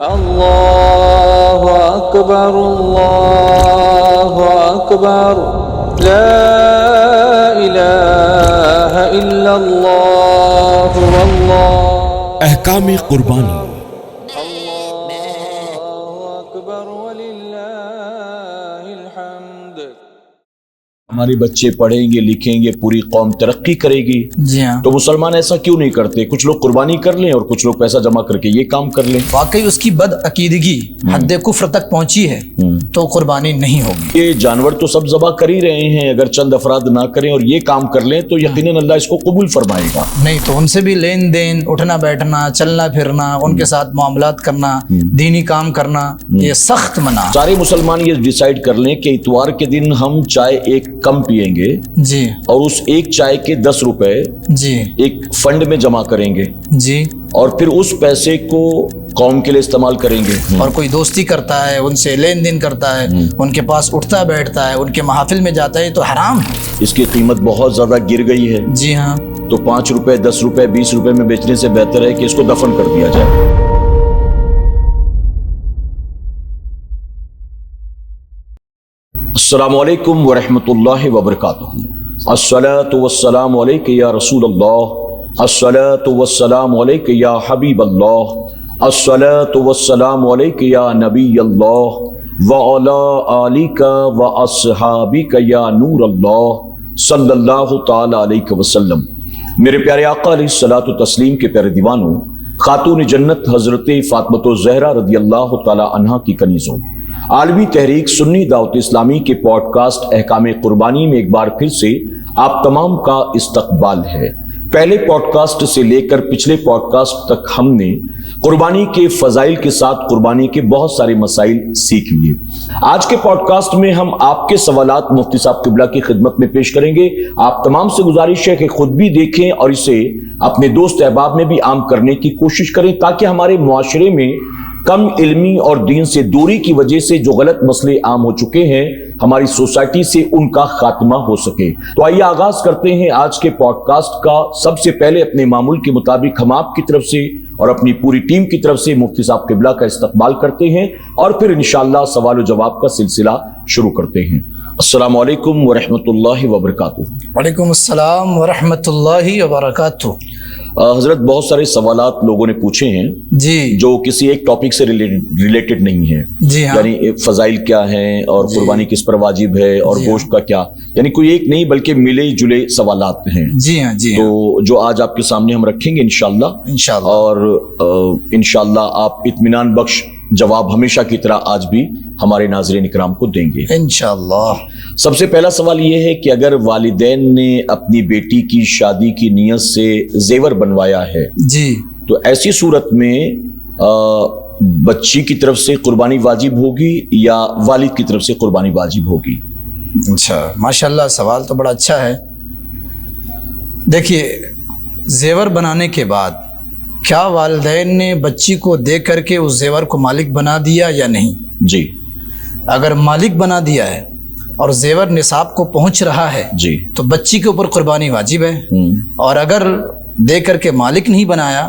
اللہ اکبر اللہ اکبر لا الہ الا اللہ واللہ احکام قربانی اللہ اکبر وللہ الحمد۔ ہمارے بچے پڑھیں گے لکھیں گے پوری قوم ترقی کرے گی، جی ہاں، تو مسلمان ایسا کیوں نہیں کرتے؟ کچھ لوگ قربانی کر لیں اور کچھ لوگ پیسہ جمع کر کے یہ کام کر لیں۔ واقعی اس کی بد عقیدگی حد کفر تک پہنچی ہے تو قربانی نہیں ہوگی۔ یہ جانور تو سب ذبح کر ہی رہے ہیں، اگر چند افراد نہ کریں اور یہ کام کر لیں تو یقیناً اللہ اس کو قبول فرمائے گا۔ نہیں تو ان سے بھی لین دین، اٹھنا بیٹھنا، چلنا پھرنا، ان کے ساتھ معاملات کرنا، دینی کام کرنا، یہ سخت منع۔ سارے مسلمان یہ ڈیسائیڈ کر لیں کہ اتوار کے دن ہم چائے ایک کم پیئیں گے جی اور اس ایک چائے کے 10 روپے جی ایک فنڈ میں جمع کریں گے جی، اور پھر اس پیسے کو قوم کے لیے استعمال کریں گے۔ اور کوئی دوستی کرتا ہے، ان سے لین دین کرتا ہے، ان کے پاس اٹھتا بیٹھتا ہے، ان کے محافل میں جاتا ہے، تو حرام ہے۔ اس کی قیمت بہت زیادہ گر گئی ہے، جی ہاں، تو 5 روپے 10 روپے 20 روپے میں بیچنے سے بہتر ہے کہ اس کو دفن کر دیا جائے۔ السلام علیکم ورحمۃ اللہ وبرکاتہ۔ الصلاۃ والسلام علیک یا رسول اللہ، الصلاۃ والسلام علیک یا حبیب اللہ، الصلاۃ والسلام علیک یا نبی اللہ وعلی آلک واصحابک یا نور اللہ صلی اللہ تعالی علیہ وسلم۔ میرے پیارے آقا علیہ الصلاۃ والتسلیم کے پیارے دیوانوں، خاتون جنت حضرت فاطمہ الزہرا رضی اللہ تعالی عنہا کی کنیزوں، عالمی تحریک سنی دعوت اسلامی کے پوڈ کاسٹ احکام قربانی میں ایک بار پھر سے آپ تمام کا استقبال ہے۔ پہلے پوڈ کاسٹ سے لے کر پچھلے پوڈ کاسٹ تک ہم نے قربانی کے فضائل کے ساتھ قربانی کے بہت سارے مسائل سیکھ لیے۔ آج کے پوڈ کاسٹ میں ہم آپ کے سوالات مفتی صاحب قبلہ کی خدمت میں پیش کریں گے۔ آپ تمام سے گزارش ہے کہ خود بھی دیکھیں اور اسے اپنے دوست احباب میں بھی عام کرنے کی کوشش کریں، تاکہ ہمارے معاشرے میں کم علمی اور دین سے دوری کی وجہ سے جو غلط مسئلے عام ہو چکے ہیں، ہماری سوسائٹی سے ان کا خاتمہ ہو سکے۔ تو آئیے آغاز کرتے ہیں آج کے پوڈ کاسٹ کا۔ سب سے پہلے اپنے معمول کے مطابق ہم آپ کی طرف سے اور اپنی پوری ٹیم کی طرف سے مفتی صاحب قبلہ کا استقبال کرتے ہیں اور پھر انشاءاللہ سوال و جواب کا سلسلہ شروع کرتے ہیں۔ السلام علیکم ورحمۃ اللہ وبرکاتہ۔ وعلیکم السلام ورحمۃ اللہ وبرکاتہ۔ حضرت، بہت سارے سوالات لوگوں نے پوچھے ہیں جی جو کسی ایک ٹاپک سے ریلیٹڈ نہیں ہے، جی ہاں، یعنی فضائل کیا ہیں اور قربانی کس پر واجب ہے اور گوشت کا کیا، یعنی کوئی ایک نہیں بلکہ ملے جلے سوالات ہیں۔ جی ہاں، جی تو ہاں، جو آج آپ کے سامنے ہم رکھیں گے انشاءاللہ، انشاءاللہ۔ اور انشاءاللہ آپ اطمینان بخش جواب ہمیشہ کی طرح آج بھی ہمارے ناظرین اکرام کو دیں گے انشاءاللہ۔ سب سے پہلا سوال یہ ہے کہ اگر والدین نے اپنی بیٹی کی شادی کی نیت سے زیور بنوایا ہے جی تو ایسی صورت میں بچی کی طرف سے قربانی واجب ہوگی یا والد کی طرف سے قربانی واجب ہوگی؟ اچھا، ماشاءاللہ، سوال تو بڑا اچھا ہے۔ دیکھیے، زیور بنانے کے بعد کیا والدین نے بچی کو دے کر کے اس زیور کو مالک بنا دیا یا نہیں؟ جی اگر مالک بنا دیا ہے اور زیور نصاب کو پہنچ رہا ہے جی تو بچی کے اوپر قربانی واجب ہے، اور اگر دے کر کے مالک نہیں بنایا،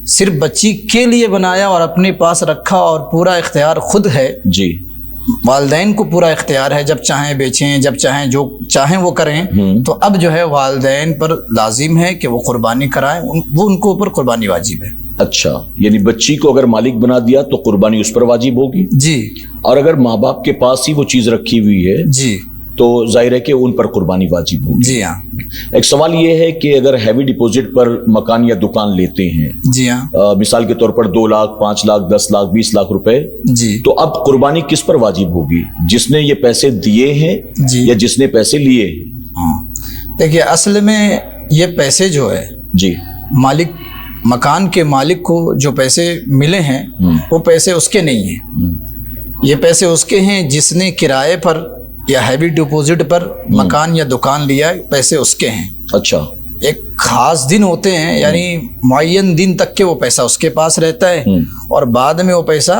صرف بچی کے لیے بنایا اور اپنے پاس رکھا اور پورا اختیار خود ہے، جی والدین کو پورا اختیار ہے، جب چاہیں بیچیں، جب چاہیں جو چاہیں وہ کریں، تو اب جو ہے والدین پر لازم ہے کہ وہ قربانی کرائیں، وہ ان کو اوپر قربانی واجب ہے۔ اچھا، یعنی بچی کو اگر مالک بنا دیا تو قربانی اس پر واجب ہوگی، جی اور اگر ماں باپ کے پاس ہی وہ چیز رکھی ہوئی ہے جی تو ظاہر ہے کہ ان پر قربانی واجب ہوگی۔ جی ہاں، ایک سوال یہ ہے کہ اگر ہیوی ڈپوزٹ پر مکان یا دکان لیتے ہیں، جی ہاں، مثال کے طور پر 2 لاکھ 5 لاکھ 10 لاکھ 20 لاکھ روپے، جی تو اب قربانی کس پر واجب ہوگی؟ جس نے یہ پیسے دیے ہیں جی یا جس نے پیسے لیے ہیں؟ ہاں، دیکھیے، اصل میں یہ پیسے جو ہے جی مالک، مکان کے مالک کو جو پیسے ملے ہیں وہ پیسے اس کے نہیں ہیں، یہ پیسے اس کے ہیں جس نے کرائے پر یا ہیوی ڈپوزٹ پر مکان یا دکان لیا، پیسے اس کے ہیں۔ اچھا، ایک خاص دن ہوتے ہیں، یعنی معین دن تک کے وہ پیسہ اس کے پاس رہتا ہے اور بعد میں وہ پیسہ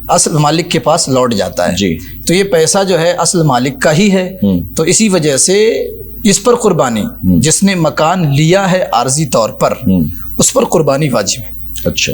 اصل مالک کے پاس لوٹ جاتا ہے، جی تو یہ پیسہ جو ہے اصل مالک کا ہی ہے، تو اسی وجہ سے اس پر قربانی، جس نے مکان لیا ہے عارضی طور پر، اس پر قربانی واجب ہے۔ اچھا،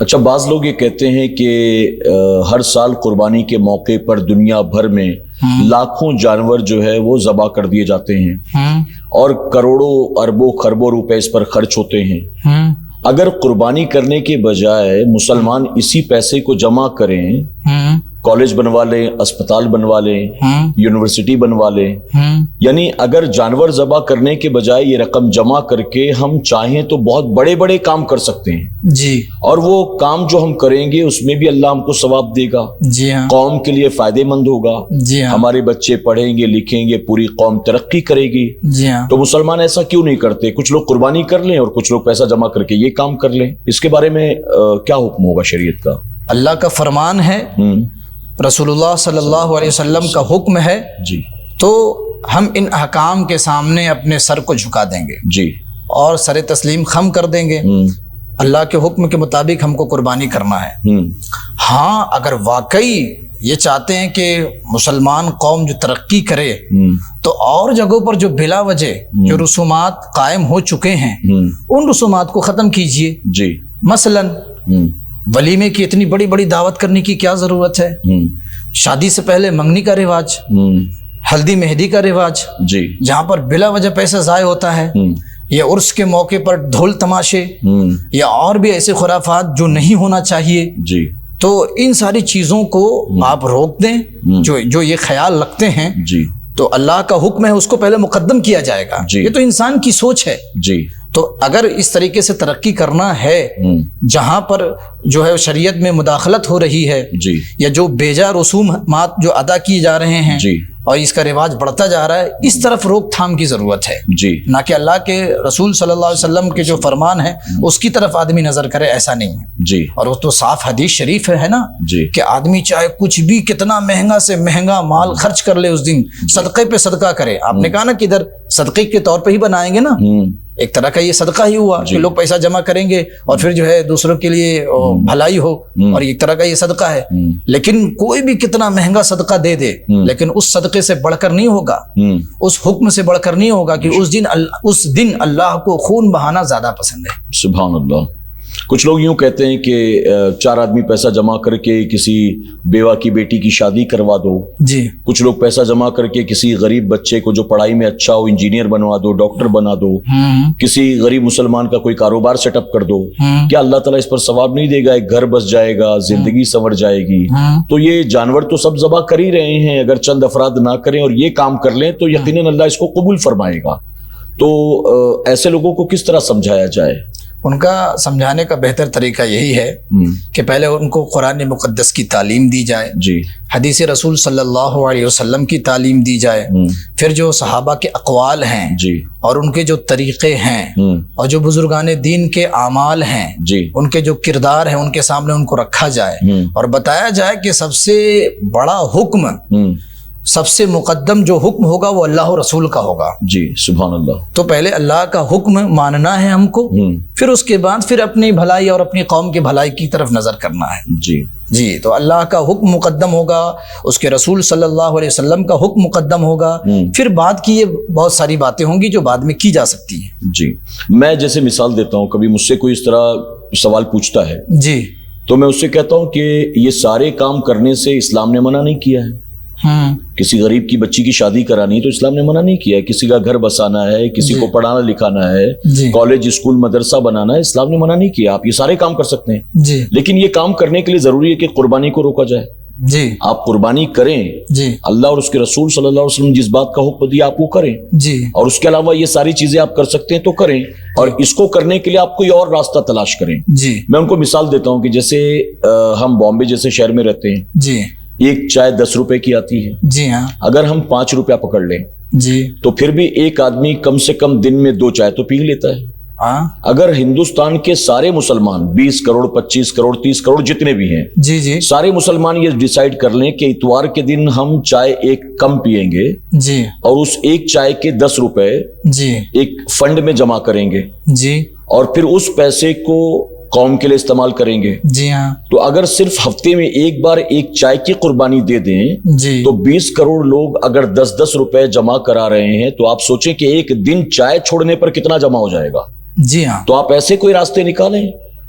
اچھا، بعض لوگ یہ کہتے ہیں کہ ہر سال قربانی کے موقع پر دنیا بھر میں لاکھوں جانور جو ہے وہ ذبح کر دیے جاتے ہیں اور کروڑوں اربوں خربوں روپے اس پر خرچ ہوتے ہیں۔ اگر قربانی کرنے کے بجائے مسلمان اسی پیسے کو جمع کریں، کالج بنوا لیں، اسپتال بنوا لیں، یونیورسٹی بنوا لیں، یعنی اگر جانور ذبح کرنے کے بجائے یہ رقم جمع کر کے ہم چاہیں تو بہت بڑے بڑے کام کر سکتے ہیں جی، اور وہ کام جو ہم کریں گے اس میں بھی اللہ ہم کو ثواب دے گا، جی ہاں، قوم کے لیے فائدے مند ہوگا، جی ہاں، ہمارے بچے پڑھیں گے لکھیں گے، پوری قوم ترقی کرے گی۔ جی ہاں۔ تو مسلمان ایسا کیوں نہیں کرتے؟ کچھ لوگ قربانی کر لیں اور کچھ لوگ پیسہ جمع کر کے یہ کام کر لیں، اس کے بارے میں کیا حکم ہوگا شریعت کا؟ اللہ کا فرمان ہے، رسول اللہ صلی اللہ علیہ وسلم کا حکم ہے، جی، تو ہم ان احکام کے سامنے اپنے سر کو جھکا دیں گے جی، اور سر تسلیم خم کر دیں گے۔ اللہ کے حکم کے مطابق ہم کو قربانی کرنا ہے۔ ہاں، اگر واقعی یہ چاہتے ہیں کہ مسلمان قوم جو ترقی کرے تو اور جگہوں پر جو بلا وجہ جو رسومات قائم ہو چکے ہیں ان رسومات کو ختم کیجئے۔ جی، مثلا ولیمے کی اتنی بڑی بڑی دعوت کرنے کی کیا ضرورت ہے؟ شادی سے پہلے منگنی کا رواج، ہلدی مہندی کا رواج، جی، جہاں پر بلا وجہ پیسہ ضائع ہوتا ہے، یا عرس کے موقع پر ڈھول تماشے یا اور بھی ایسے خرافات جو نہیں ہونا چاہیے، جی، تو ان ساری چیزوں کو آپ روک دیں۔ جو یہ خیال رکھتے ہیں جی، تو اللہ کا حکم ہے اس کو پہلے مقدم کیا جائے گا۔ جی، یہ تو انسان کی سوچ ہے۔ جی، تو اگر اس طریقے سے ترقی کرنا ہے جہاں پر جو ہے شریعت میں مداخلت ہو رہی ہے، جی، یا جو بیجا رسومات جو ادا کیے جا رہے ہیں جی، اور اس کا رواج بڑھتا جا رہا ہے، اس طرف روک تھام کی ضرورت ہے، جی، نہ کہ اللہ کے رسول صلی اللہ علیہ وسلم کے جو فرمان ہے اس کی طرف آدمی نظر کرے، ایسا نہیں ہے۔ جی، اور وہ تو صاف حدیث شریف ہے نا جی، کہ آدمی چاہے کچھ بھی کتنا مہنگا سے مہنگا مال خرچ کر لے اس دن صدقے پہ صدقہ کرے۔ آپ نے کہا نا کہ ادھر صدقے کے طور پہ ہی بنائیں گے نا، ایک طرح کا یہ صدقہ ہی ہوا کہ لوگ پیسہ جمع کریں گے اور پھر جو ہے دوسروں کے لیے بھلائی ہو، اور ایک طرح کا یہ صدقہ ہے۔ لیکن کوئی بھی کتنا مہنگا صدقہ دے دے لیکن اس صدقے سے بڑھ کر نہیں ہوگا، اس حکم سے بڑھ کر نہیں ہوگا کہ اس دن اللہ کو خون بہانا زیادہ پسند ہے۔ سبحان اللہ۔ کچھ لوگ یوں کہتے ہیں کہ 4 آدمی پیسہ جمع کر کے کسی بیوہ کی بیٹی کی شادی کروا دو، جی، کچھ لوگ پیسہ جمع کر کے کسی غریب بچے کو جو پڑھائی میں اچھا ہو انجینئر بنوا دو، ڈاکٹر بنا دو، کسی غریب مسلمان کا کوئی کاروبار سیٹ اپ کر دو۔ کیا اللہ تعالیٰ اس پر ثواب نہیں دے گا؟ ایک گھر بس جائے گا، زندگی سنور جائے گی۔ تو یہ جانور تو سب ذبح کر ہی رہے ہیں، اگر چند افراد نہ کریں اور یہ کام کر لیں تو یقیناً اللہ اس کو قبول فرمائے گا۔ تو ایسے لوگوں کو کس طرح سمجھایا جائے؟ ان کا سمجھانے کا بہتر طریقہ یہی ہے کہ پہلے ان کو قرآن مقدس کی تعلیم دی جائے، جی، حدیث رسول صلی اللہ علیہ وسلم کی تعلیم دی جائے، پھر جو صحابہ کے اقوال ہیں جی، اور ان کے جو طریقے ہیں اور جو بزرگان دین کے اعمال ہیں، جی، ان کے جو کردار ہیں ان کے سامنے ان کو رکھا جائے اور بتایا جائے کہ سب سے بڑا حکم، سب سے مقدم جو حکم ہوگا وہ اللہ و رسول کا ہوگا۔ جی، سبحان اللہ۔ تو پہلے اللہ کا حکم ماننا ہے ہم کو، پھر اس کے بعد پھر اپنی بھلائی اور اپنی قوم کی بھلائی کی طرف نظر کرنا ہے۔ جی، جی، تو اللہ کا حکم مقدم ہوگا، اس کے رسول صلی اللہ علیہ وسلم کا حکم مقدم ہوگا، پھر بعد کی یہ بہت ساری باتیں ہوں گی جو بعد میں کی جا سکتی ہیں۔ جی، میں جیسے مثال دیتا ہوں، کبھی مجھ سے کوئی اس طرح سوال پوچھتا ہے جی، تو میں اس سے کہتا ہوں کہ یہ سارے کام کرنے سے اسلام نے منع نہیں کیا ہے۔ کسی غریب کی بچی کی شادی کرانی تو اسلام نے منع نہیں کیا ہے، کسی کا گھر بسانا ہے، کسی کو پڑھانا لکھانا ہے، کالج اسکول مدرسہ بنانا ہے، اسلام نے منع نہیں کیا، آپ یہ سارے کام کر سکتے ہیں۔ جی، لیکن یہ کام کرنے کے لیے ضروری ہے کہ قربانی کو روکا جائے۔ جی، آپ قربانی کریں، جی، اللہ اور اس کے رسول صلی اللہ علیہ وسلم جس بات کا حکم دیا آپ وہ کریں، جی، اور اس کے علاوہ یہ ساری چیزیں آپ کر سکتے ہیں تو کریں، اور اس کو کرنے کے لیے آپ کوئی اور راستہ تلاش کریں۔ جی، میں ان کو مثال دیتا ہوں کہ جیسے ہم بامبے جیسے شہر میں رہتے ہیں، جی، ایک چائے 10 روپے کی آتی ہے، جی ہاں، اگر ہم 5 روپیہ پکڑ لیں جی، تو پھر بھی ایک آدمی کم سے کم دن میں 2 چائے تو پی لیتا ہے۔ ہاں، اگر ہندوستان کے سارے مسلمان 20 کروڑ 25 کروڑ 30 کروڑ جتنے بھی ہیں، جی، جی، سارے مسلمان یہ ڈیسائیڈ کر لیں کہ اتوار کے دن ہم چائے ایک کم پیئیں گے جی، اور اس ایک چائے کے 10 روپے جی، ایک فنڈ میں جمع کریں گے جی، اور پھر اس پیسے کو قوم کے لیے استعمال کریں گے، جی ہاں، تو اگر صرف ہفتے میں ایک بار ایک چائے کی قربانی دے دیں جی، تو 20 کروڑ لوگ اگر 10-10 روپے جمع کرا رہے ہیں تو آپ سوچیں کہ ایک دن چائے چھوڑنے پر کتنا جمع ہو جائے گا۔ جی ہاں، تو آپ ایسے کوئی راستے نکالیں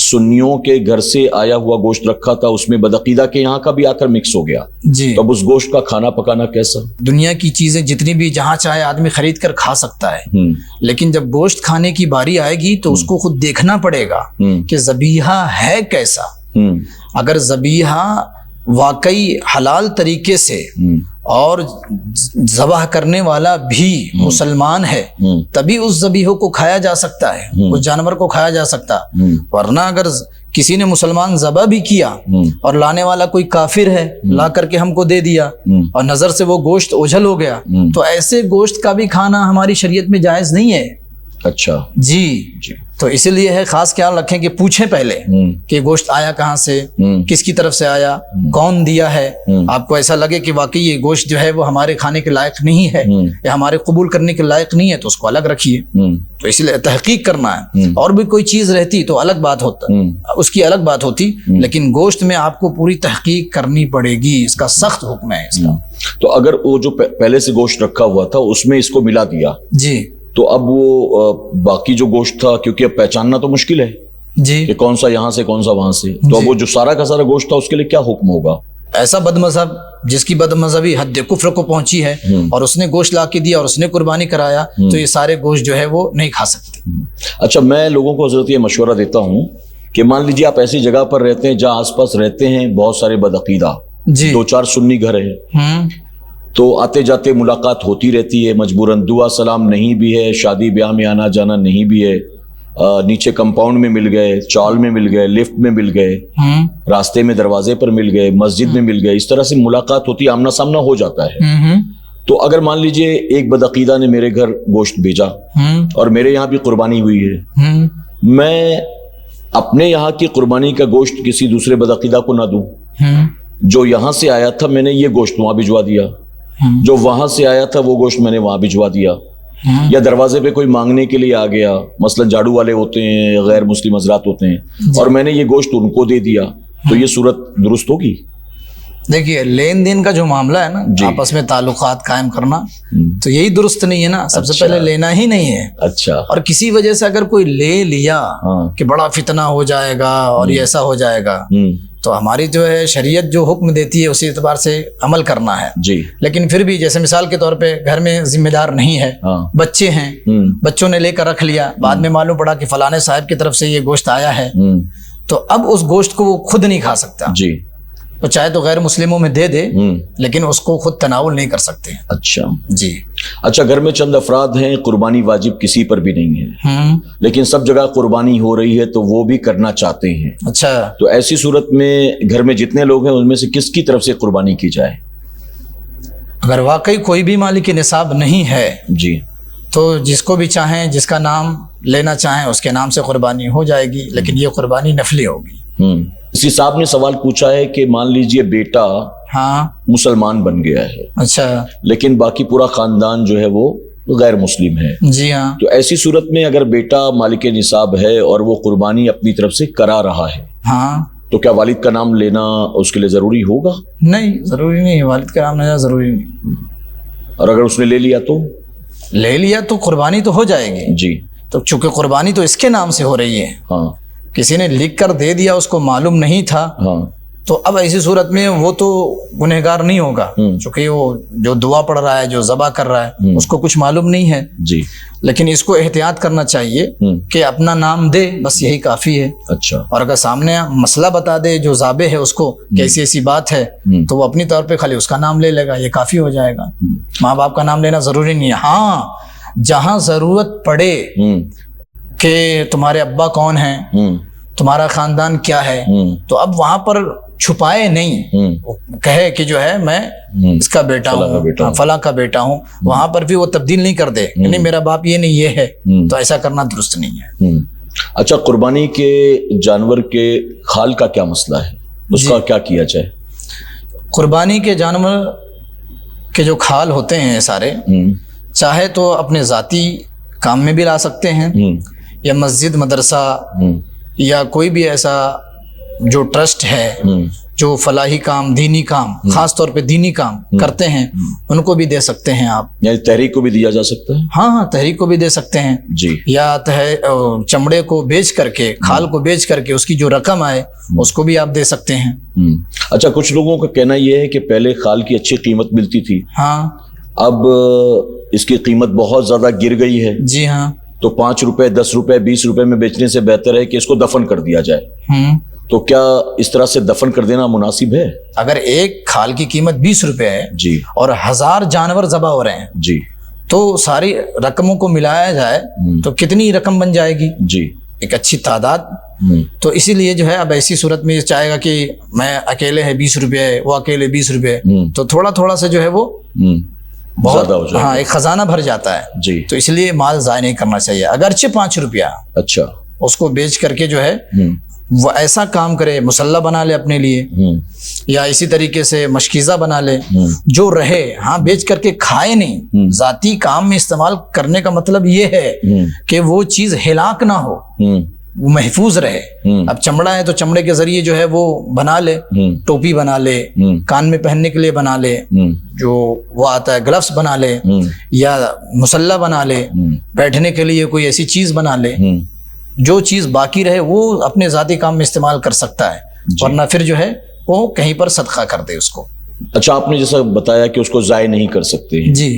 سنیوں کے گھر سے آیا ہوا گوشت رکھا تھا، اس میں بدعقیدہ کے یہاں کا بھی آ کر مکس ہو گیا، جی تو اب اس گوشت کا کھانا پکانا کیسا؟ دنیا کی چیزیں جتنی بھی جہاں چاہے آدمی خرید کر کھا سکتا ہے، لیکن جب گوشت کھانے کی باری آئے گی تو اس کو خود دیکھنا پڑے گا کہ ذبیحہ ہے کیسا۔ اگر ذبیحہ واقعی حلال طریقے سے اور ذبح کرنے والا بھی مسلمان ہے تبھی اس ذبیحوں کو کھایا جا سکتا ہے، اس جانور کو کھایا جا سکتا، ورنہ اگر کسی نے مسلمان ذبح بھی کیا اور لانے والا کوئی کافر ہے، لا کر کے ہم کو دے دیا اور نظر سے وہ گوشت اوجھل ہو گیا، تو ایسے گوشت کا بھی کھانا ہماری شریعت میں جائز نہیں ہے۔ اچھا جی تو اسی لیے ہے خاص خیال رکھیں کہ پوچھیں پہلے کہ گوشت آیا کہاں سے، کس کی طرف سے آیا، کون دیا ہے۔ آپ کو ایسا لگے کہ واقعی یہ گوشت جو ہے وہ ہمارے کھانے کے لائق نہیں ہے یا ہمارے قبول کرنے کے لائق نہیں ہے تو اس کو الگ رکھیے۔ تو اسی لیے تحقیق کرنا ہے، اور بھی کوئی چیز رہتی تو الگ بات ہوتا، اس کی الگ بات ہوتی، لیکن گوشت میں آپ کو پوری تحقیق کرنی پڑے گی، اس کا سخت حکم ہے اس کا۔ تو اگر وہ جو پہلے سے گوشت رکھا ہوا تھا اس میں اس کو ملا دیا جی تو اب وہ باقی جو گوشت تھا، کیونکہ اب پہچاننا تو مشکل ہے جی کہ کون سا یہاں سے کون سا وہاں سے، تو اب وہ جو سارا کا سارا گوشت تھا اس کے لیے کیا حکم ہوگا؟ ایسا بد مذہب جس کی بد مذہبی حد کفر کو پہنچی ہے اور اس نے گوشت لا کے دیا اور اس نے قربانی کرایا تو یہ سارے گوشت جو ہے وہ نہیں کھا سکتے۔ اچھا، میں لوگوں کو حضرت یہ مشورہ دیتا ہوں کہ مان لیجیے آپ ایسی جگہ پر رہتے ہیں جہاں آس پاس رہتے ہیں بہت سارے بدعقیدہ، جی 2-4 سنی گھر ہیں، تو آتے جاتے ملاقات ہوتی رہتی ہے، مجبوراً دعا سلام نہیں بھی ہے، شادی بیاہ میں آنا جانا نہیں بھی ہے، نیچے کمپاؤنڈ میں مل گئے، چال میں مل گئے، لفٹ میں مل گئے، راستے میں دروازے پر مل گئے، مسجد میں مل گئے، اس طرح سے ملاقات ہوتی ہے، آمنا سامنا ہو جاتا ہے۔ تو اگر مان لیجئے ایک بدعقیدہ نے میرے گھر گوشت بھیجا اور میرے یہاں بھی قربانی ہوئی ہے، میں اپنے یہاں کی قربانی کا گوشت کسی دوسرے بدعقیدہ کو نہ دوں، جو یہاں سے آیا تھا میں نے یہ گوشت وہاں بھجوا دیا، جو وہاں سے آیا تھا وہ گوشت میں نے وہاں بھجوا دیا، یا دروازے پہ کوئی مانگنے کے لیے آ گیا، مثلا جھاڑو والے ہوتے ہیں، غیر مسلم حضرات ہوتے ہیں، اور میں نے یہ گوشت ان کو دے دیا، تو یہ صورت درست ہوگی؟ دیکھیے لین دین کا جو معاملہ ہے نا، آپس میں تعلقات قائم کرنا، تو یہی درست نہیں ہے نا، سب سے پہلے لینا ہی نہیں ہے۔ اچھا، اور کسی وجہ سے اگر کوئی لے لیا کہ بڑا فتنہ ہو جائے گا اور یہ ایسا ہو جائے گا، تو ہماری جو ہے شریعت جو حکم دیتی ہے اسی اعتبار سے عمل کرنا ہے۔ جی، لیکن پھر بھی جیسے مثال کے طور پہ گھر میں ذمہ دار نہیں ہے، بچے ہیں، بچوں نے لے کر رکھ لیا، بعد میں معلوم پڑا کہ فلانے صاحب کی طرف سے یہ گوشت آیا ہے، تو اب اس گوشت کو وہ خود نہیں کھا سکتا، جی، تو چاہے تو غیر مسلموں میں دے دے لیکن اس کو خود تناول نہیں کر سکتے۔ اچھا جی اچھا، گھر میں چند افراد ہیں، قربانی واجب کسی پر بھی نہیں ہے، لیکن سب جگہ قربانی ہو رہی ہے تو وہ بھی کرنا چاہتے ہیں، اچھا، تو ایسی صورت میں گھر میں جتنے لوگ ہیں ان میں سے کس کی طرف سے قربانی کی جائے؟ اگر واقعی کوئی بھی مالک نصاب نہیں ہے جی، تو جس کو بھی چاہیں، جس کا نام لینا چاہیں اس کے نام سے قربانی ہو جائے گی، لیکن یہ قربانی نفلی ہوگی۔ اسی صاحب نے سوال پوچھا ہے کہ مان لیجئے بیٹا ہاں، مسلمان بن گیا ہے اچھا، لیکن باقی پورا خاندان جو ہے وہ غیر مسلم ہے، جی ہاں، تو ایسی صورت میں اگر بیٹا مالک نصاب ہے اور وہ قربانی اپنی طرف سے کرا رہا ہے ہاں، تو کیا والد کا نام لینا اس کے لیے ضروری ہوگا؟ نہیں ضروری نہیں، والد کا نام لینا ضروری نہیں۔ اور اگر اس نے لے لیا تو لے لیا تو قربانی تو ہو جائے گی، جی، تو چونکہ قربانی تو اس کے نام سے ہو رہی ہے، ہاں کسی نے لکھ کر دے دیا، اس کو معلوم نہیں تھا، ہاں، تو اب ایسی صورت میں وہ تو گنہگار نہیں ہوگا، چونکہ وہ جو دعا پڑھ رہا ہے، جو ذبح کر رہا ہے، اس کو کچھ معلوم نہیں ہے، جی، لیکن اس کو احتیاط کرنا چاہیے کہ اپنا نام دے، بس یہی کافی ہے۔ اچھا، اور اگر سامنے مسئلہ بتا دے جو ذابح ہے اس کو کہ ایسی ایسی بات ہے، تو وہ اپنی طور پہ خالی اس کا نام لے لے گا، یہ کافی ہو جائے گا۔ ماں باپ کا نام لینا ضروری نہیں ہے، ہاں جہاں ضرورت پڑے کہ تمہارے ابا کون ہیں، تمہارا خاندان کیا ہے، تو اب وہاں پر چھپائے نہیں، کہے کہ جو ہے میں اس کا بیٹا ہوں، فلاں کا بیٹا ہوں، وہاں پر بھی وہ تبدیل نہیں کر دے کہ نہیں میرا باپ یہ نہیں یہ ہے، تو ایسا کرنا درست نہیں ہے۔ اچھا، قربانی کے جانور کے خال کا کیا مسئلہ ہے، اس کا کیا کیا جائے؟ قربانی کے جانور کے جو کھال ہوتے ہیں سارے، چاہے تو اپنے ذاتی کام میں بھی لا سکتے ہیں، یا مسجد مدرسہ یا کوئی بھی ایسا جو ٹرسٹ ہے جو فلاحی کام دینی کام خاص طور پہ دینی کام کرتے ہیں ان کو بھی دے سکتے ہیں آپ. یعنی تحریک کو بھی دیا جا سکتا ہے؟ ہاں تحریک کو بھی دے سکتے ہیں جی. یا چمڑے کو بیچ کر کے کھال کو بیچ کر کے اس کی جو رقم آئے اس کو بھی آپ دے سکتے ہیں. اچھا کچھ لوگوں کا کہنا یہ ہے کہ پہلے کھال کی اچھی قیمت ملتی تھی, ہاں اب اس کی قیمت بہت زیادہ گر گئی ہے, جی ہاں, تو 5 روپے 10 روپے 20 روپے میں بیچنے سے بہتر ہے کہ اس کو دفن کر دیا جائے. تو کیا اس طرح سے دفن کر دینا مناسب ہے؟ اگر ایک کھال کی قیمت 20 روپے ہے جی اور 1000 جانور ذبح ہو رہے ہیں جی, تو ساری رقموں کو ملایا جائے تو کتنی رقم بن جائے گی؟ جی ایک اچھی تعداد. تو اسی لیے جو ہے اب ایسی صورت میں یہ چاہے گا کہ میں اکیلے ہے 20 روپے وہ اکیلے 20 روپے, تو تھوڑا تھوڑا سے جو ہے وہ بہت زیادہ ہو جائے. ہاں ایک خزانہ بھر جاتا ہے جی. تو اس لیے مال ضائع نہیں کرنا چاہیے. اگرچہ 5 روپیہ اچھا اس کو بیچ کر کے جو ہے وہ ایسا کام کرے, مسلح بنا لے اپنے لیے, یا اسی طریقے سے مشکیزہ بنا لے جو رہے. ہاں بیچ کر کے کھائے نہیں, ذاتی کام میں استعمال کرنے کا مطلب یہ ہے کہ وہ چیز ہلاک نہ ہو, وہ محفوظ رہے. اب چمڑا ہے تو چمڑے کے ذریعے جو ہے وہ بنا لے, ٹوپی بنا لے, کان میں پہننے کے لیے بنا لے, جو وہ آتا ہے گلفز بنا لے, یا مسلح بنا لے, بیٹھنے کے لیے کوئی ایسی چیز بنا لے. جو چیز باقی رہے وہ اپنے ذاتی کام میں استعمال کر سکتا ہے, ورنہ پھر جو ہے وہ کہیں پر صدقہ کر دے اس کو. اچھا آپ نے جیسا بتایا کہ اس کو ضائع نہیں کر سکتے جی,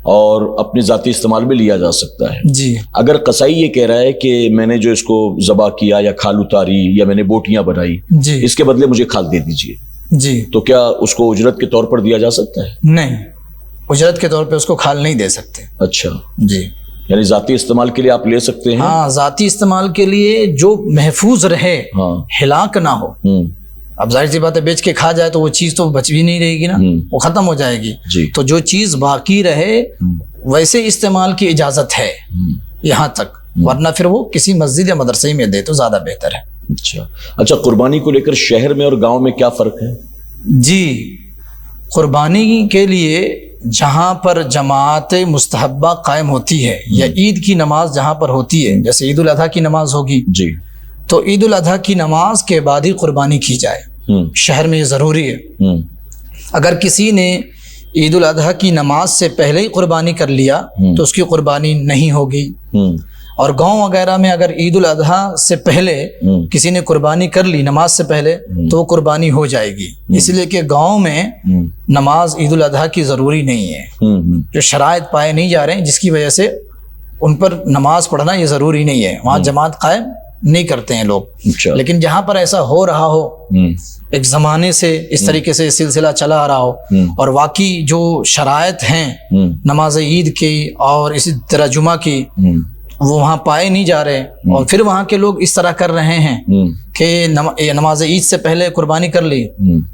اور اپنے ذاتی استعمال میں لیا جا سکتا ہے. جی اگر قصائی یہ کہہ رہا ہے کہ میں نے جو اس کو ذبح کیا یا کھال اتاری یا میں نے بوٹیاں بنائی, جی اس کے بدلے مجھے کھال دے دیجیے, جی, تو کیا اس کو اجرت کے طور پر دیا جا سکتا ہے؟ نہیں, اجرت کے طور پہ اس کو کھال نہیں دے سکتے. اچھا جی, یعنی ذاتی استعمال کے لیے آپ لے سکتے ہیں؟ ہاں ذاتی استعمال کے لیے جو محفوظ رہے, ہاں, ہلاک نہ ہو. اب ظاہر سی بات ہے بیچ کے کھا جائے تو وہ چیز تو بچ بھی نہیں رہے گی نا, وہ ختم ہو جائے گی. جی. تو جو چیز باقی رہے ویسے استعمال کی اجازت ہے یہاں تک, ورنہ پھر وہ کسی مسجد یا مدرسے میں دے تو زیادہ بہتر ہے. اچھا قربانی کو لے کر شہر میں اور گاؤں میں کیا فرق ہے؟ جی, قربانی کے لیے جہاں پر جماعت مستحبہ قائم ہوتی ہے یا عید کی نماز جہاں پر ہوتی ہے, جیسے عید الاضحیٰ کی نماز ہوگی, جی, تو عید الاضحیٰ کی نماز کے بعد ہی قربانی کی جائے. شہر میں یہ ضروری ہے. اگر کسی نے عید الاضحیٰ کی نماز سے پہلے ہی قربانی کر لیا تو اس کی قربانی نہیں ہوگی. اور گاؤں وغیرہ میں اگر عید الاضحیٰ سے پہلے کسی نے قربانی کر لی نماز سے پہلے تو وہ قربانی ہو جائے گی, اس لیے کہ گاؤں میں نماز عید الاضحیٰ کی ضروری نہیں ہے. جو شرائط پائے نہیں جا رہے ہیں جس کی وجہ سے ان پر نماز پڑھنا یہ ضروری نہیں ہے, وہاں جماعت قائم نہیں کرتے ہیں لوگ. لیکن جہاں پر ایسا ہو رہا ہو, ایک زمانے سے اس طریقے سے سلسلہ چلا آ رہا ہو, اور واقعی جو شرائط ہیں نماز عید کی اور اسی طرح جمعہ کی وہ وہاں پائے نہیں جا رہے, اور پھر وہاں کے لوگ اس طرح کر رہے ہیں کہ نماز عید سے پہلے قربانی کر لی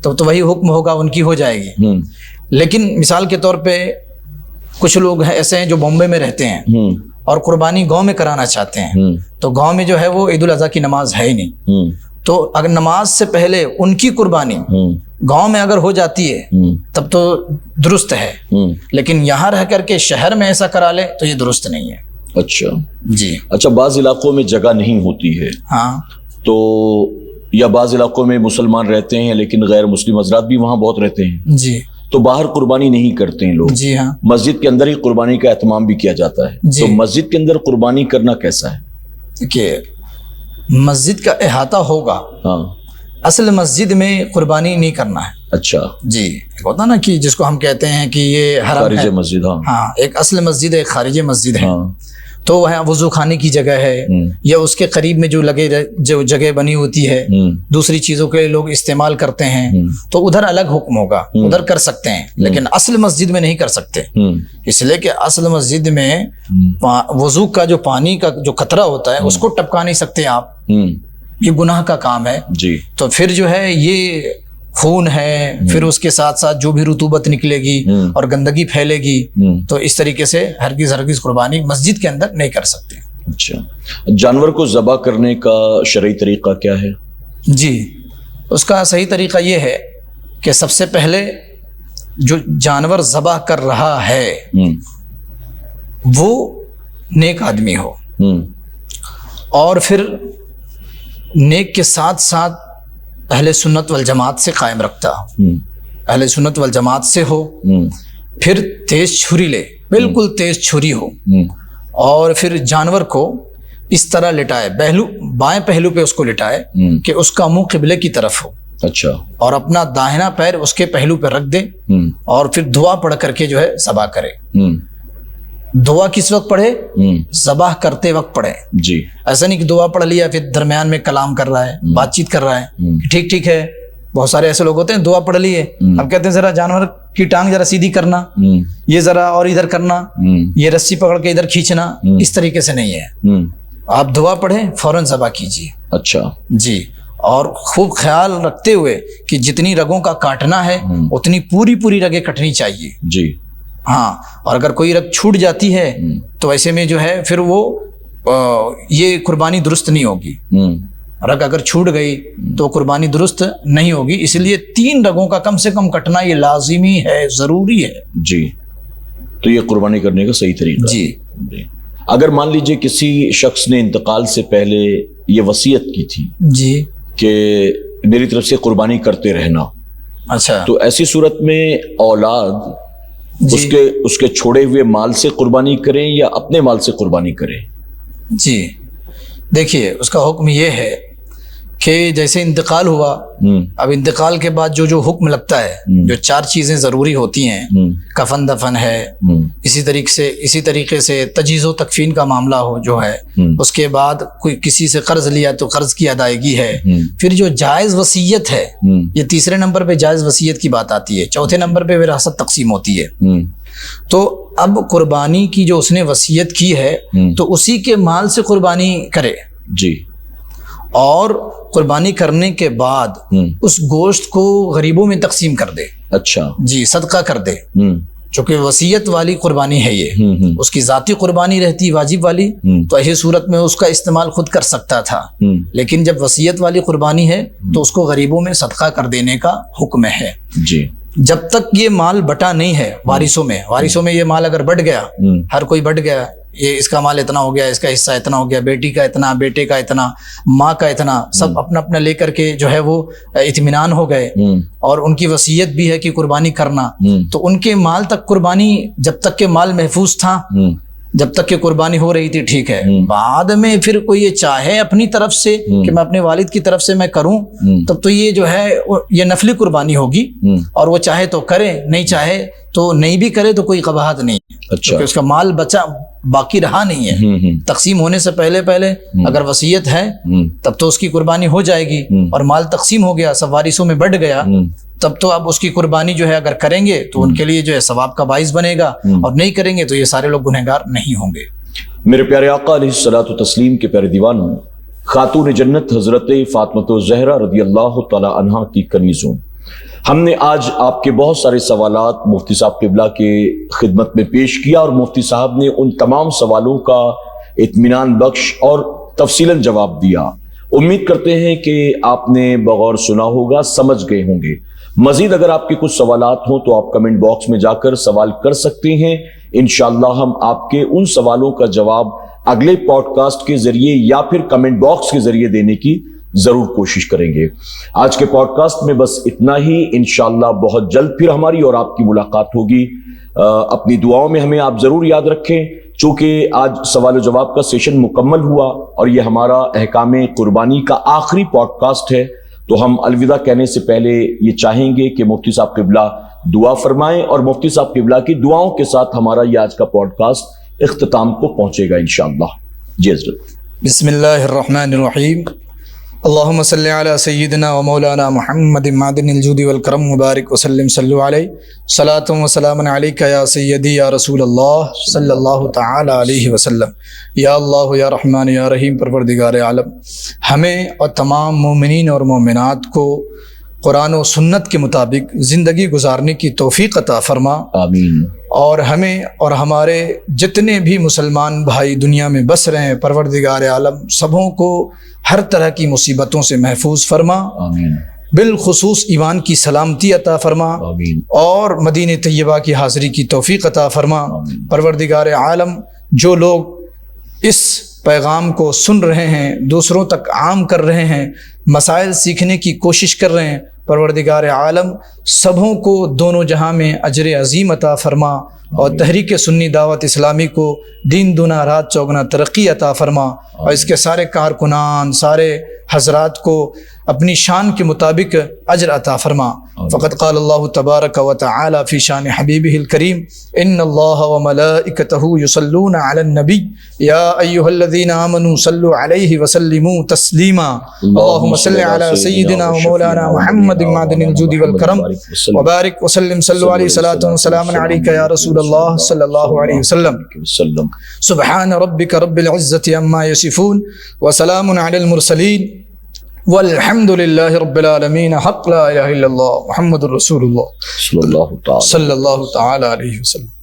تو وہی حکم ہوگا, ان کی ہو جائے گی. لیکن مثال کے طور پہ کچھ لوگ ایسے ہیں جو بامبے میں رہتے ہیں اور قربانی گاؤں میں کرانا چاہتے ہیں, تو گاؤں میں جو ہے وہ عید الاضحیٰ کی نماز ہے ہی نہیں. تو اگر نماز سے پہلے ان کی قربانی گاؤں میں اگر ہو جاتی ہے تب تو درست ہے, لیکن یہاں رہ کر کے شہر میں ایسا کرا لے تو یہ درست نہیں ہے. اچھا جی. اچھا بعض علاقوں میں جگہ نہیں ہوتی ہے, ہاں, تو یا بعض علاقوں میں مسلمان رہتے ہیں لیکن غیر مسلم حضرات بھی وہاں بہت رہتے ہیں, جی, تو باہر قربانی نہیں کرتے ہیں لوگ. جی ہاں, مسجد کے اندر ہی قربانی کا اہتمام بھی کیا جاتا ہے. جی. تو مسجد کے اندر قربانی کرنا کیسا ہے؟ دیکھیے مسجد کا احاطہ ہوگا, ہاں, اصل مسجد میں قربانی نہیں کرنا ہے. اچھا, جی, ایک ہوتا نا کہ جس کو ہم کہتے ہیں کہ یہ حرم خارج ہے, مسجد, ہاں, ہاں, ایک اصل مسجد ہے, ایک خارج مسجد ہے. ہاں, تو وہاں وضو خانے کی جگہ ہے یا اس کے قریب میں جو جگہ بنی ہوتی ہے دوسری چیزوں کے لوگ استعمال کرتے ہیں, تو ادھر الگ حکم ہوگا, ادھر کر سکتے ہیں, لیکن اصل مسجد میں نہیں کر سکتے. اس لیے کہ اصل مسجد میں وضو کا جو پانی کا جو قطرہ ہوتا ہے اس کو ٹپکا نہیں سکتے آپ, یہ گناہ کا کام ہے. جی, تو پھر جو ہے یہ خون ہے, پھر اس کے ساتھ ساتھ جو بھی رطوبت نکلے گی اور گندگی پھیلے گی, تو اس طریقے سے ہرگز قربانی مسجد کے اندر نہیں کر سکتے. اچھا, جانور کو ذبح کرنے کا شرعی طریقہ کیا ہے؟ جی, اس کا صحیح طریقہ یہ ہے کہ سب سے پہلے جو جانور ذبح کر رہا ہے وہ نیک آدمی ہو, اور پھر نیک کے ساتھ ساتھ اہل سنت والجماعت سے قائم رکھتا، اہل سنت والجماعت سے ہو، پھر تیز چھری لے، بالکل تیز چھری ہو، اور پھر جانور کو اس طرح لٹائے، بائیں پہلو پہ اس کو لٹائے کہ اس کا منہ قبلے کی طرف ہو، اچھا، اور اپنا داہنا پیر اس کے پہلو پہ رکھ دے، اور پھر دعا پڑھ کر کے جو ہے ذبح کرے۔ دعا کس وقت پڑھے؟ ذبح کرتے وقت پڑھے۔ جی، ایسا نہیں کہ دعا پڑھ لیا پھر درمیان میں کلام کر رہا ہے، بات چیت کر رہا ہے کہ ٹھیک ہے۔ بہت سارے ایسے لوگ ہوتے ہیں دعا پڑھ لیے، اب کہتے ہیں ذرا جانور کی ٹانگ ذرا سیدھی کرنا، یہ ذرا اور ادھر کرنا، یہ رسی پکڑ کے ادھر کھینچنا، اس طریقے سے نہیں ہے۔ آپ دعا پڑھیں، فوراً ذبح کیجیے۔ اچھا جی، اور خوب خیال رکھتے ہوئے کہ جتنی رگوں کا کاٹنا ہے اتنی پوری رگیں کٹنی چاہیے۔ جی، ہاں، اور اگر کوئی رگ چھوٹ جاتی ہے تو ایسے میں جو ہے پھر وہ یہ قربانی درست نہیں ہوگی۔ رگ اگر چھوٹ گئی تو قربانی درست نہیں ہوگی، اس لیے 3 رگوں کا کم سے کم کٹنا یہ لازمی ہے، ضروری ہے۔ جی، تو یہ قربانی کرنے کا صحیح طریقہ۔ جی، اگر مان لیجئے کسی شخص نے انتقال سے پہلے یہ وصیت کی تھی جی، کہ میری طرف سے قربانی کرتے رہنا، اچھا، تو ایسی صورت میں اولاد جی، اس کے چھوڑے ہوئے مال سے قربانی کریں یا اپنے مال سے قربانی کریں؟ جی، دیکھیے اس کا حکم یہ ہے کہ جیسے انتقال ہوا، اب انتقال کے بعد جو حکم لگتا ہے، جو 4 چیزیں ضروری ہوتی ہیں، کفن دفن ہے، اسی طریقے سے تجہیز و تکفین کا معاملہ ہو جو ہے، اس کے بعد کوئی کسی سے قرض لیا تو قرض کی ادائیگی ہے، پھر جو جائز وصیت ہے، یہ تیسرے نمبر پہ جائز وصیت کی بات آتی ہے، چوتھے نمبر پہ وراثت تقسیم ہوتی ہے۔ تو اب قربانی کی جو اس نے وصیت کی ہے تو اسی کے مال سے قربانی کرے، جی، اور قربانی کرنے کے بعد اس گوشت کو غریبوں میں تقسیم کر دے۔ اچھا، جی، صدقہ کر دے، چونکہ وصیت والی قربانی ہے یہ، اس کی ذاتی قربانی رہتی واجب والی تو ایسی صورت میں اس کا استعمال خود کر سکتا تھا، لیکن جب وصیت والی قربانی ہے تو اس کو غریبوں میں صدقہ کر دینے کا حکم ہے۔ جی، جب تک یہ مال بٹا نہیں ہے وارثوں میں یہ مال اگر بٹ گیا، ہر کوئی بٹ گیا، یہ اس کا مال اتنا ہو گیا، اس کا حصہ اتنا ہو گیا، بیٹی کا اتنا، بیٹے کا اتنا، ماں کا اتنا، سب اپنا اپنا لے کر کے جو ہے وہ اطمینان ہو گئے، اور ان کی وصیت بھی ہے کہ قربانی کرنا، تو ان کے مال تک قربانی، جب تک کہ مال محفوظ تھا، جب تک کہ قربانی ہو رہی تھی ٹھیک ہے، بعد میں پھر کوئی یہ چاہے اپنی طرف سے کہ میں اپنے والد کی طرف سے میں کروں، تب تو یہ جو ہے یہ نفلی قربانی ہوگی، اور وہ چاہے تو کرے، نہیں چاہے تو نہیں بھی کرے تو کوئی قباحت نہیں، کیونکہ اس کا مال بچا باقی رہا نہیں ہے۔ تقسیم ہونے سے پہلے اگر وصیت ہے تب تو اس کی قربانی ہو جائے گی، اور مال تقسیم ہو گیا، سب وارثوں میں بٹ گیا، تب تو اب اس کی قربانی جو ہے اگر کریں گے تو ان کے لیے جو ہے ثواب کا باعث بنے گا، اور نہیں کریں گے تو یہ سارے لوگ گنہگار نہیں ہوں گے۔ میرے پیارے آقا علیہ الصلوۃ والتسلیم کے پیارے دیوانوں، خاتون جنت حضرت فاطمہ الزہرا رضی اللہ تعالی عنہا کی کنیزوں، ہم نے آج آپ کے بہت سارے سوالات مفتی صاحب قبلہ کے خدمت میں پیش کیا، اور مفتی صاحب نے ان تمام سوالوں کا اطمینان بخش اور تفصیلاً جواب دیا۔ امید کرتے ہیں کہ آپ نے بغور سنا ہوگا، سمجھ گئے ہوں گے۔ مزید اگر آپ کے کچھ سوالات ہوں تو آپ کمنٹ باکس میں جا کر سوال کر سکتے ہیں، انشاءاللہ ہم آپ کے ان سوالوں کا جواب اگلے پوڈ کاسٹ کے ذریعے یا پھر کمنٹ باکس کے ذریعے دینے کی ضرور کوشش کریں گے۔ آج کے پوڈ کاسٹ میں بس اتنا ہی، انشاءاللہ بہت جلد پھر ہماری اور آپ کی ملاقات ہوگی۔ اپنی دعاؤں میں ہمیں آپ ضرور یاد رکھیں، چونکہ آج سوال و جواب کا سیشن مکمل ہوا اور یہ ہمارا احکام قربانی کا آخری پوڈ کاسٹ ہے، تو ہم الوداع کہنے سے پہلے یہ چاہیں گے کہ مفتی صاحب قبلہ دعا فرمائیں، اور مفتی صاحب قبلہ کی دعاؤں کے ساتھ ہمارا یہ آج کا پوڈ کاسٹ اختتام کو پہنچے گا انشاءاللہ۔ جی حضرت۔ بسم اللہ الرحمن الرحیم، اللہم صلی علی سیدنا و مولانا محمد معدن الجود والکرم مبارک وسلم، صلو علیہ، صلاۃ و سلام علیک یا سیدی یا رسول اللہ صلی اللہ تعالی علیہ وسلم۔ یا اللہ یا رحمان یا رحیم، پروردگار عالم، ہمیں اور تمام مومنین اور مومنات کو قرآن و سنت کے مطابق زندگی گزارنے کی توفیق عطا فرما، آمین۔ اور ہمیں اور ہمارے جتنے بھی مسلمان بھائی دنیا میں بس رہے ہیں، پروردگار عالم سبوں کو ہر طرح کی مصیبتوں سے محفوظ فرما، آمین۔ بالخصوص ایمان کی سلامتی عطا فرما، آمین۔ اور مدینہ طیبہ کی حاضری کی توفیق عطا فرما۔ آمین۔ پروردگار عالم جو لوگ اس پیغام کو سن رہے ہیں، دوسروں تک عام کر رہے ہیں، مسائل سیکھنے کی کوشش کر رہے ہیں، پروردگار عالم سبھوں کو دونوں جہاں میں اجر عظیم عطا فرما، اور تحریک سنی دعوت اسلامی کو دین دونا رات چوگنا ترقی عطا فرما، اور اس کے سارے کارکنان، سارے حضرات کو اپنی شان کے مطابق اجر عطا فرما۔ فقد قال اللہ تبارک و تعالی فی شان حبیبہ الکریم ان اللہ وملائکتہ یصلون علی النبی یا ایھا الذین آمنوا صلوا علیہ وسلموا تسلیما اللہم صل علی سیدنا ومولانا محمد معدن الجود والکرم وبارک وسلم صلوا علیہ صلاۃ وسلام علیک یا رسول اللہ صلی اللہ علیہ وسلم۔ سبحان ربک رب العزۃ عما یصفون وسلام علی المرسلین والحمد للہ رب العالمین۔ حق لا الہ الا اللہ محمد الرسول اللہ صلی اللہ تعالی علیہ وسلم۔